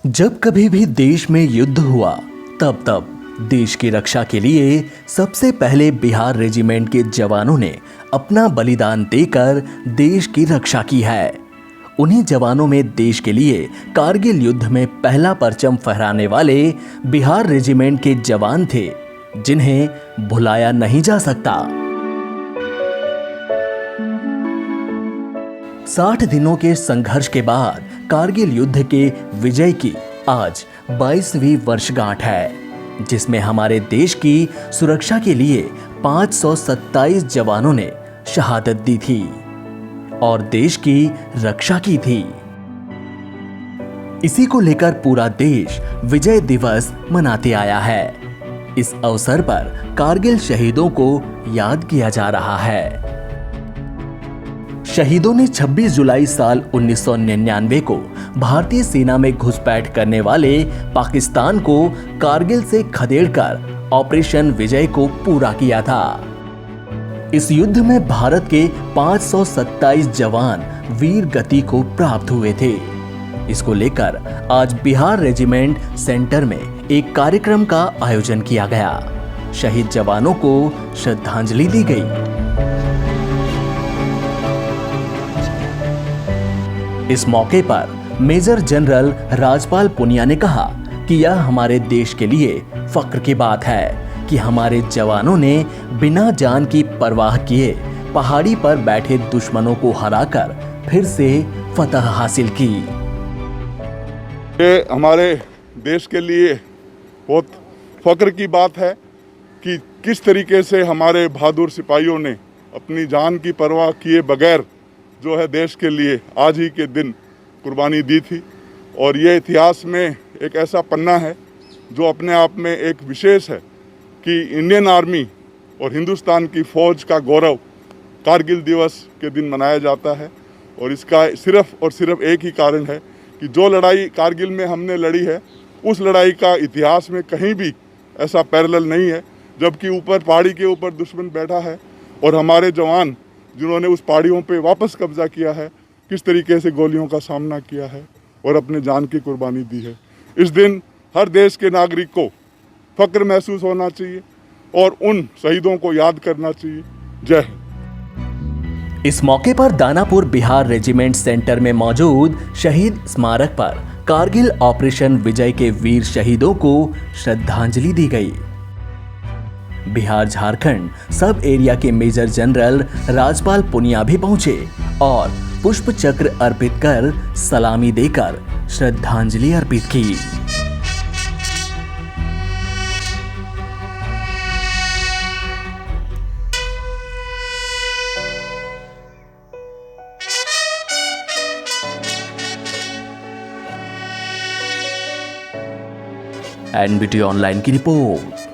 जब कभी भी देश में युद्ध हुआ तब तब देश की रक्षा के लिए सबसे पहले बिहार रेजिमेंट के जवानों ने अपना बलिदान देकर देश की रक्षा की है। उन्हीं जवानों में देश के लिए कारगिल युद्ध में पहला परचम फहराने वाले बिहार रेजिमेंट के जवान थे, जिन्हें भुलाया नहीं जा सकता। 60 दिनों के संघर्ष के बाद कारगिल युद्ध के विजय की आज 22वीं वर्षगांठ है, जिसमें हमारे देश की सुरक्षा के लिए 527 जवानों ने शहादत दी थी और देश की रक्षा की थी। इसी को लेकर पूरा देश विजय दिवस मनाते आया है। इस अवसर पर कारगिल शहीदों को याद किया जा रहा है। शहीदों ने 26 जुलाई साल 1999 को भारतीय सेना में घुसपैठ करने वाले पाकिस्तान को कारगिल से खदेड़कर ऑपरेशन विजय को पूरा किया था। इस युद्ध में भारत के 527 जवान वीर गति को प्राप्त हुए थे। इसको लेकर आज बिहार रेजिमेंट सेंटर में एक कार्यक्रम का आयोजन किया गया। शहीद जवानों को श्रद्धांजलि दी गई। इस मौके पर मेजर जनरल राजपाल पुनिया ने कहा कि यह हमारे देश के लिए फख्र की बात है कि हमारे जवानों ने बिना जान की परवाह किए पहाड़ी पर बैठे दुश्मनों को हराकर फिर से फतह हासिल की। ये हमारे देश के लिए बहुत फख्र की बात है कि किस तरीके से हमारे बहादुर सिपाहियों ने अपनी जान की परवाह किए बगैर जो है देश के लिए आज ही के दिन कुर्बानी दी थी। और ये इतिहास में एक ऐसा पन्ना है जो अपने आप में एक विशेष है कि इंडियन आर्मी और हिंदुस्तान की फ़ौज का गौरव कारगिल दिवस के दिन मनाया जाता है। और इसका सिर्फ और सिर्फ एक ही कारण है कि जो लड़ाई कारगिल में हमने लड़ी है उस लड़ाई का इतिहास में कहीं भी ऐसा पैरेलल नहीं है, जबकि ऊपर पहाड़ी के ऊपर दुश्मन बैठा है और हमारे जवान जिन्होंने उस पहाड़ियों पे वापस कब्जा किया है, किस तरीके से गोलियों का सामना किया है और अपने जान की कुर्बानी दी है। इस दिन हर देश के नागरिक को फख्र महसूस होना चाहिए और उन शहीदों को याद करना चाहिए। जय हिंद। इस मौके पर दानापुर बिहार रेजिमेंट सेंटर में मौजूद शहीद स्मारक पर कारगिल ऑपरेशन विजय के वीर शहीदों को श्रद्धांजलि दी गई। बिहार झारखंड सब एरिया के मेजर जनरल राजपाल पुनिया भी पहुंचे और पुष्प चक्र अर्पित कर सलामी देकर श्रद्धांजलि अर्पित की। एनबीटी ऑनलाइन की रिपोर्ट।